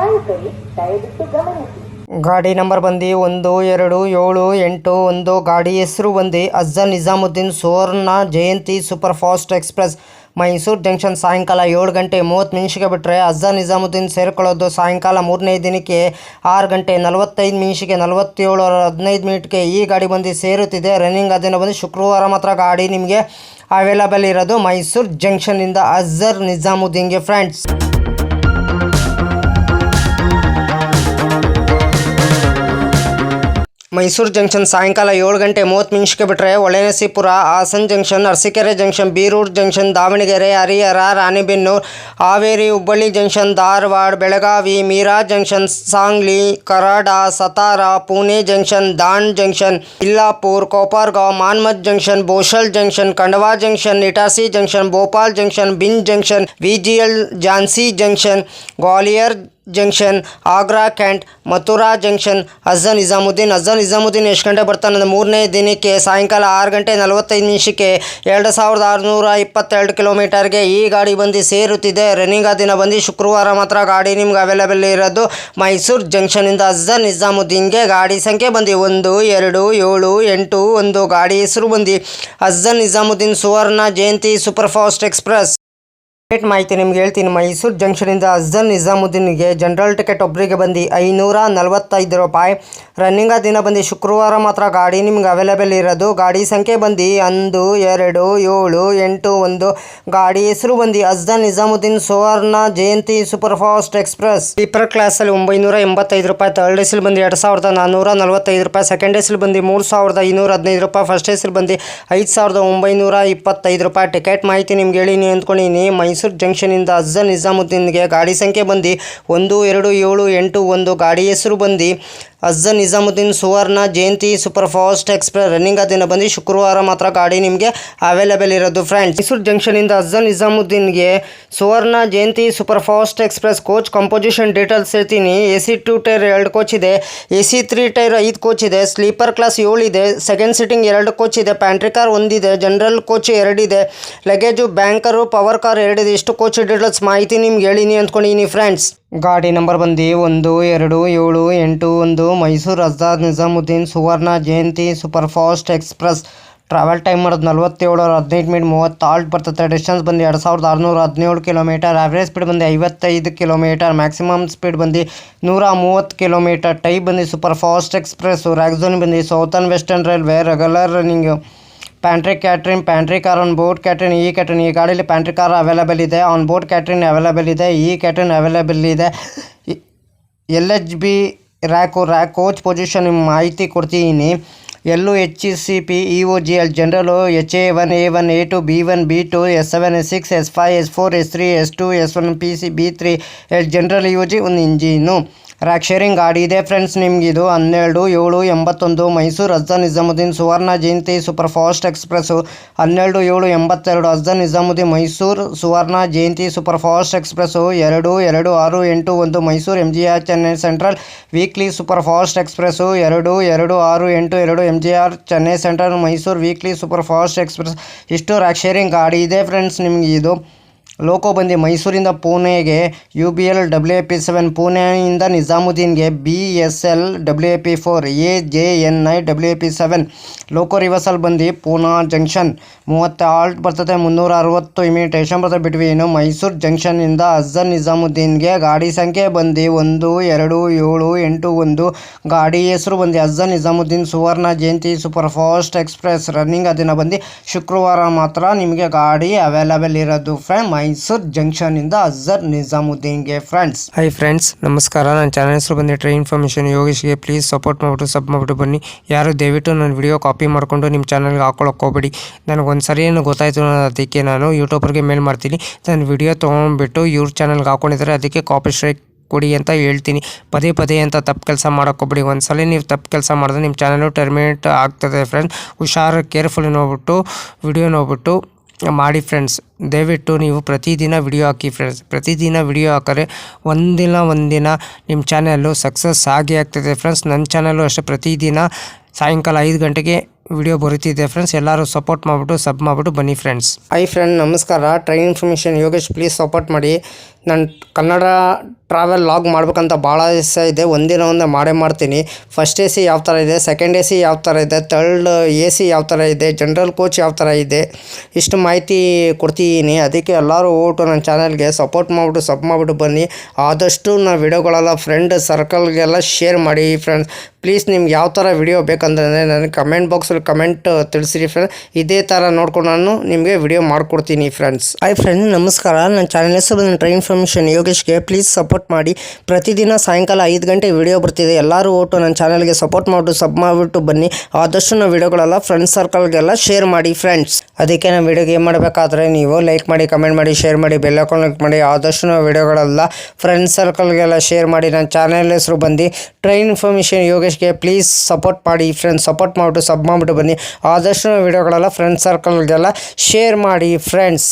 ನಾಯಕರೇ ದಯವಿಟ್ಟು ಗಮನಿಸಿ. ಗಾಡಿ ನಂಬರ್ ಬಂದು 12781. ಗಾಡಿ ಹೆಸರು ಬಂದು Afzal Nizamuddin Suvarna Jayanti super fast express. Mysuru junction ಸಾಯಂಕಾಲ 7 ಗಂಟೆ 30 ನಿಮಿಷಕ್ಕೆ ಬಿಟ್ಟರೆ ಅಫ್ಜಲ್ ನಿಜಾಮುದ್ದೀನ್ ಸೇರಿಕೊಳ್ಳೋದು ಸಾಯಂಕಾಲ 3ನೇ ದಿನಕ್ಕೆ 6 ಗಂಟೆ 45 ನಿಮಿಷಕ್ಕೆ 47:15 ಈ ಗಾಡಿ ಬಂದು ಸೇರುತ್ತಿದೆ. ರನ್ನಿಂಗ್ ಅದನ್ನು ಬಂದು ಶುಕ್ರವಾರ ಮಾತ್ರ ಗಾಡಿ ನಿಮಗೆ ಅವೈಲಬಲ್ ಇರೋದು ಮೈಸೂರು ಜಂಕ್ಷನ್ನಿಂದ ಅಫ್ಜಲ್ ನಿಜಾಮುದ್ದೀನ್ಗೆ ಫ್ರೆಂಡ್ಸ್. ಮೈಸೂರು ಜಂಕ್ಷನ್ ಸಾಯಂಕಾಲ 7 ಗಂಟೆ 30 ನಿಮಿಷಕ್ಕೆ ಬಿಟ್ಟರೆ Holenarasipura, Hassan junction, Arsikere junction, Birur junction, Davanagere, Harihar, Ranebennur, Haveri, Hubballi junction, Dharwad, Belagavi, Miraj junction, Sangli, Karad, Satara, Pune junction, Daund junction, Illapur, Kopargaon, Manmad junction, Bhusawal junction, Khandwa junction, Itarsi junction, Bhopal junction, Bina junction, VGL, Jhansi junction, Gwalior junction, Agra cantt, Mathura junction, Afzal Nizamuddin ಎಷ್ಟು ಗಂಟೆ ಬರ್ತಾನೆ? 3ನೇ ದಿನಕ್ಕೆ ಸಾಯಂಕಾಲ 6 ಗಂಟೆ 45 ನಿಮಿಷಕ್ಕೆ 2622 ಕಿಲೋಮೀಟರ್ಗೆ ಈ ಗಾಡಿ ಬಂದು ಸೇರುತ್ತಿದೆ. ರನ್ನಿಂಗ್ ಆ ದಿನ ಬಂದು ಶುಕ್ರವಾರ ಮಾತ್ರ ಗಾಡಿ ನಿಮ್ಗೆ ಅವೈಲೇಬಲ್ ಇರೋದು ಮೈಸೂರು ಜಂಕ್ಷನಿಂದ ಅಫ್ಜಲ್ ನಿಜಾಮುದ್ದೀನ್ಗೆ. ಗಾಡಿ ಸಂಖ್ಯೆ ಬಂದು 12781. ಗಾಡಿ ಹೆಸರು ಬಂದು Afzal Nizamuddin Suvarna Jayanti super fast express. Ticket ಮಾಹಿತಿ ನಿಮ್ಗೆ ಹೇಳ್ತೀನಿ. ಮೈಸೂರು ಜಂಕ್ಷನಿಂದ ಅಫ್ಜಲ್ ನಿಜಾಮುದ್ದೀನ್ಗೆ ಜನರಲ್ ಟಿಕೆಟ್ ಒಬ್ಬರಿಗೆ ಬಂದು 545 ರೂಪಾಯಿ. ರನ್ನಿಂಗ್ ಆ ದಿನ ಬಂದು ಶುಕ್ರವಾರ ಮಾತ್ರ ಗಾಡಿ ನಿಮ್ಗೆ ಅವೈಲೇಬಲ್ ಇರೋದು. ಗಾಡಿ ಸಂಖ್ಯೆ ಬಂದು 12781. ಗಾಡಿ ಹೆಸರು ಬಂದು Afzal Nizamuddin Suvarna Jayanti super fast express. Sleeper ಕ್ಲಾಸಲ್ಲಿ 985 ರೂಪಾಯಿ, ಥರ್ಡ್ ಎಸಿಲ್ ಬಂದು 2445 ರೂಪಾಯಿ, ಸೆಕೆಂಡ್ ಎಸಿಲ್ ಬಂದು 3215 ರೂಪಾಯಿ, ಫಸ್ಟ್ ಎಸಿಲ್ ಬಂದು 5925 ರೂಪಾಯಿ. ಟಿಕೆಟ್ ಮಾಹಿತಿ ನಿಮ್ಗೆ ಹೇಳಿನಿ ಅಂದ್ಕೊಂಡಿನಿ. ಮೈಸೂರು ಜಂಕ್ಷನಿಂದ ಅಫ್ಜಲ್ ನಿಜಾಮುದ್ದೀನ್ಗೆ ಗಾಡಿ ಸಂಖ್ಯೆ ಬಂದು 12781. ಗಾಡಿ ಹೆಸರು ಬಂದು Afzal Nizamuddin Suvarna Jayanti super fast express. Running ಆ ದಿನ ಬಂದು ಶುಕ್ರವಾರ ಮಾತ್ರ ಗಾಡಿ ನಿಮಗೆ ಅವೈಲೇಬಲ್ ಇರೋದು ಫ್ರೆಂಡ್ಸ್. ಮೈಸೂರು ಜಂಕ್ಷನಿಂದ ಅಫ್ಜಲ್ ನಿಜಾಮುದ್ದೀನ್ಗೆ Suvarna Jayanti super fast express coach composition details ಹೇಳ್ತೀನಿ. AC 2 ಟೈರ್ 2 ಕೋಚ್ ಇದೆ, AC 3 ಟೈರ್ 5 ಕೋಚ್ ಇದೆ, ಸ್ಲೀಪರ್ ಕ್ಲಾಸ್ 7 ಇದೆ, ಸೆಕೆಂಡ್ ಸಿಟ್ಟಿಂಗ್ 2 ಕೋಚ್ ಇದೆ, ಪ್ಯಾಂಟ್ರಿ ಕಾರ್ 1 ಇದೆ, ಜನರಲ್ ಕೋಚ್ 2 ಇದೆ, ಲಗೇಜು ಬ್ಯಾಂಕರು ಪವರ್ ಕಾರ್ 2 ಇದೆ. ಇಷ್ಟು ಕೋಚ್ ಡೀಟೇಲ್ಸ್ ಮಾಹಿತಿ ನಿಮ್ಗೆ ಹೇಳಿನಿ ಅಂದ್ಕೊಂಡಿನಿ ಫ್ರೆಂಡ್ಸ್. ಗಾಡಿ ನಂಬರ್ ಬಂದು 12781. Mysuru Afzal Nizamuddin Suvarna Jayanti super fast express. Travel time ಮಾಡೋದು 47:15 ಮಿನಿಟ್ 30 ಆಲ್ಟ್ ಬರ್ತದೆ. ಡಿಸ್ಟೆನ್ಸ್ ಬಂದು 2617 ಕಿಲೋಮೀಟರ್. ಆವ್ರೇಜ್ ಸ್ಪೀಡ್ ಬಂದು 55 ಕಿಲೋಮೀಟರ್. ಮ್ಯಾಕ್ಸಿಮಮ್ ಸ್ಪೀಡ್ ಬಂದು 130 ಕಿಲೋಮೀಟರ್. ಟೈಪ್ ಬಂದು super fast express. Rake zone ಬಂದು southern western railway. Regular running. Pantry catering, pantry car, on board catering, e catering. ಈ ಗಾಡೀಲಿ pantry car available ಇದೆ, on board catering available ಇದೆ, e catering available ಇದೆ. LHB rake coach position ಮಾಹಿತಿ ಕೊಡ್ತೀನಿ. LHCP EOGL general HA1 A1 A2 B1 B2 S7 S6 S5 S4 S3 S2 S1 PC B3 general EOG ಒಂದು engine. Rake sharing ಗಾಡಿ ಇದೆ friends ನಿಮಗಿದು. 12781. Mysuru Afzal Nizamuddin Suvarna Jayanti super fast express 12782. Afzal Nizamuddin Mysuru Suvarna Jayanti super fast express 22681. Mysuru MGR Chennai central weekly super fast express 22682. MGR Chennai central Mysuru weekly super fast express. ಇಷ್ಟು rake sharing ಗಾಡಿ ಇದೆ friends ನಿಮಗೆ ಇದು. ಲೋಕೋ ಬಂದು ಮೈಸೂರಿಂದ ಪುಣೆಗೆ UBL WAP7, ಪುಣೆಯಿಂದ ನಿಜಾಮುದ್ದೀನ್ಗೆ BSL WAP4, AJNI WAP7. Loco reversal ಬಂದು ಪೂನಾ ಜಂಕ್ಷನ್ 30 ಆಲ್ಟ್ ಬರ್ತದೆ, 360 ಇಮಿಟೇಷನ್ ಬರ್ತದೆ ಬಿಟ್ವೀನು. ಮೈಸೂರು ಜಂಕ್ಷನ್ನಿಂದ ಅಫ್ಜಲ್ ನಿಜಾಮುದ್ದೀನ್ಗೆ ಗಾಡಿ ಸಂಖ್ಯೆ ಬಂದು 12781. ಗಾಡಿ ಹೆಸರು ಬಂದು Afzal Nizamuddin Suvarna Jayanti super fast express. Running ದಿನ ಬಂದು ಶುಕ್ರವಾರ ಮಾತ್ರ ನಿಮಗೆ ಗಾಡಿ ಅವೈಲೇಬಲ್ ಇರೋದು ಫ್ರೆಂಡ್ ಮೈಸೂರು ಜಂಕ್ಷನಿಂದ ಅಫ್ಜಲ್ ನಿಜಾಮುದ್ದೀನ್ಗೆ ಫ್ರೆಂಡ್ಸ್. ಹೈ ಫ್ರೆಂಡ್ಸ್, ನಮಸ್ಕಾರ. ನನ್ನ ಚಾನಲ್ ಹೆಸರು ಬಂದು ಟ್ರೈನ್ ಇನ್ಫಾರ್ಮೇಷನ್ ಯೋಗೇಶ್ಗೆ. ಪ್ಲೀಸ್ ಸಪೋರ್ಟ್ ಮಾಡಿಬಿಟ್ಟು ಸಬ್ ಮಾಡಿಬಿಟ್ಟು ಬನ್ನಿ. ಯಾರು ದಯವಿಟ್ಟು ನನ್ನ ವಿಡಿಯೋ ಕಾಪಿ ಮಾಡಿಕೊಂಡು ನಿಮ್ಮ ಚಾನಲ್ಗೆ ಹಾಕೊಳ್ಳೋಕೆ ಹೋಗ್ಬೇಡಿ. ನನಗೊಂದು ಸರಿ ಏನು ಗೊತ್ತಾಯಿತು ಅದಕ್ಕೆ ನಾನು ಯೂಟ್ಯೂಬರ್ಗೆ ಮೇಲ್ ಮಾಡ್ತೀನಿ. ನನ್ನ ವಿಡಿಯೋ ತೊಗೊಂಡ್ಬಿಟ್ಟು ಇವ್ರ ಚಾನಲ್ಗೆ ಹಾಕೊಂಡಿದ್ದಾರೆ, ಅದಕ್ಕೆ ಕಾಪಿ ಸ್ಟ್ರೈಕ್ ಕೊಡಿ ಅಂತ ಹೇಳ್ತೀನಿ. ಪದೇ ಅಂತ ತಪ್ಪು ಕೆಲಸ ಮಾಡೋಕ್ಕೋಗ್ಬಿಡಿ. ಒಂದ್ಸಲ ನೀವು ತಪ್ಪು ಕೆಲಸ ಮಾಡಿದ್ರೆ ನಿಮ್ಮ ಚಾನಲು ಟರ್ಮಿನೇಟ್ ಆಗ್ತದೆ ಫ್ರೆಂಡ್ಸ್. ಹುಷಾರು ಕೇರ್ಫುಲಿ ನೋಡ್ಬಿಟ್ಟು ವಿಡಿಯೋ ನೋಡ್ಬಿಟ್ಟು ಮಾಡಿ ಫ್ರೆಂಡ್ಸ್. ದಯವಿಟ್ಟು ನೀವು ಪ್ರತಿದಿನ ವಿಡಿಯೋ ಹಾಕಿ ಫ್ರೆಂಡ್ಸ್. ಪ್ರತಿದಿನ ವಿಡಿಯೋ ಹಾಕಿದ್ರೆ ಒಂದಿನ ನಿಮ್ಮ ಚಾನಲ್ಲು ಸಕ್ಸಸ್ ಆಗಿ ಆಗ್ತದೆ ಫ್ರೆಂಡ್ಸ್. ನನ್ನ ಚಾನಲ್ಲು ಅಷ್ಟೇ ಪ್ರತಿದಿನ ಸಾಯಂಕಾಲ 5 ಗಂಟೆಗೆ ವಿಡಿಯೋ ಬರುತ್ತಿದೆ ಫ್ರೆಂಡ್ಸ್. ಎಲ್ಲರೂ ಸಪೋರ್ಟ್ ಮಾಡಿಬಿಟ್ಟು ಸಬ್ ಮಾಡಿಬಿಟ್ಟು ಬನ್ನಿ ಫ್ರೆಂಡ್ಸ್. ಹಾಯ್ ಫ್ರೆಂಡ್, ನಮಸ್ಕಾರ. Train information Yogesh, please support ಮಾಡಿ. ನಾನು ಕನ್ನಡ ಟ್ರಾವೆಲ್ ಲಾಗ್ ಮಾಡ್ಬೇಕಂತ ಭಾಳ ಇಷ್ಟ ಇದೆ. ಒಂದಿನ ಮಾಡೇ ಮಾಡ್ತೀನಿ. ಫಸ್ಟ್ AC ಯಾವ ಥರ ಇದೆ, ಸೆಕೆಂಡ್ AC ಯಾವ ಥರ ಇದೆ, ಥರ್ಡ್ AC ಯಾವ ಥರ ಇದೆ, ಜನರಲ್ ಕೋಚ್ ಯಾವ ಥರ ಇದೆ, ಇಷ್ಟು ಮಾಹಿತಿ ಕೊಡ್ತಿದ್ದೀನಿ. ಅದಕ್ಕೆ ಎಲ್ಲರೂ ಹೋಗ್ಬಿಟ್ಟು ನನ್ನ ಚಾನಲ್ಗೆ ಸಪೋರ್ಟ್ ಮಾಡಿಬಿಟ್ಟು ಸಬ್ ಮಾಡಿಬಿಟ್ಟು ಬನ್ನಿ. ಆದಷ್ಟು ನಾನು ವಿಡಿಯೋಗಳೆಲ್ಲ ಫ್ರೆಂಡ್ ಸರ್ಕಲ್ಗೆಲ್ಲ ಶೇರ್ ಮಾಡಿ ಫ್ರೆಂಡ್ಸ್. ಪ್ಲೀಸ್ ನಿಮ್ಗೆ ಯಾವ ಥರ ವಿಡಿಯೋ ಬೇಕಂದ್ರೆ ನನಗೆ ಕಮೆಂಟ್ ಬಾಕ್ಸಲ್ಲಿ ಕಮೆಂಟ್ ತಿಳಿಸಿರಿ ಫ್ರೆಂಡ್ಸ್. ಇದೇ ಥರ ನೋಡ್ಕೊಂಡು ನಾನು ನಿಮಗೆ ವಿಡಿಯೋ ಮಾಡಿಕೊಡ್ತೀನಿ ಫ್ರೆಂಡ್ಸ್. ಹಾಯ್ ಫ್ರೆಂಡ್, ನಮಸ್ಕಾರ. ನನ್ನ ಚಾನಲ್ ಹೆಸರು ಬಂದು ಟ್ರೈನ್ ಇನ್ಫಾರ್ಮೇಷನ್ ಯೋಗೇಶ್ಗೆ, ಪ್ಲೀಸ್ ಸಪೋರ್ಟ್ ಮಾಡಿ. ಪ್ರತಿದಿನ ಸಾಯಂಕಾಲ 5 ಗಂಟೆ ವಿಡಿಯೋ ಬರ್ತಿದೆ. ಎಲ್ಲರೂ ಹೋಗ್ಬಿಟ್ಟು ನನ್ನ ಚಾನಲ್ಗೆ ಸಪೋರ್ಟ್ ಮಾಡಿಬಿಟ್ಟು ಸಬ್ ಮಾಡಿಬಿಟ್ಟು ಬನ್ನಿ. ಆದಷ್ಟು ನಾವು ವಿಡಿಯೋಗಳೆಲ್ಲ ಫ್ರೆಂಡ್ಸ್ ಸರ್ಕಲ್ಗೆಲ್ಲ ಶೇರ್ ಮಾಡಿ ಫ್ರೆಂಡ್ಸ್. ಅದಕ್ಕೆ ನಾವು ವಿಡಿಯೋಗೆ ಏನು ಮಾಡಬೇಕಾದ್ರೆ ನೀವು ಲೈಕ್ ಮಾಡಿ, ಕಮೆಂಟ್ ಮಾಡಿ, ಶೇರ್ ಮಾಡಿ, ಬೆಲ್ ಐಕಾನ್ ಕ್ಲಿಕ್ ಮಾಡಿ. ಆದಷ್ಟು ನಾವು ವಿಡಿಯೋಗಳೆಲ್ಲ ಫ್ರೆಂಡ್ಸ್ ಸರ್ಕಲ್ಗೆಲ್ಲ ಶೇರ್ ಮಾಡಿ. ನನ್ನ ಚಾನಲ್ ಹೆಸರು ಬಂದು ಟ್ರೈನ್ ಇನ್ಫಾರ್ಮೇಷನ್ ಯೋಗೇಶ್ಗೆ, ಪ್ಲೀಸ್ ಸಪೋರ್ಟ್ ಮಾಡಿ ಫ್ರೆಂಡ್ಸ್. ಸಪೋರ್ಟ್ ಮಾಡಿಬಿಟ್ಟು ಸಬ್ ಮಾಡಿಬಿಟ್ಟು ಬನ್ನಿ. ಆದಷ್ಟು ನಾವು ವಿಡಿಯೋಗಳೆಲ್ಲ ಫ್ರೆಂಡ್ಸ್ ಸರ್ಕಲ್ಗೆಲ್ಲ ಶೇರ್ ಮಾಡಿ ಫ್ರೆಂಡ್ಸ್.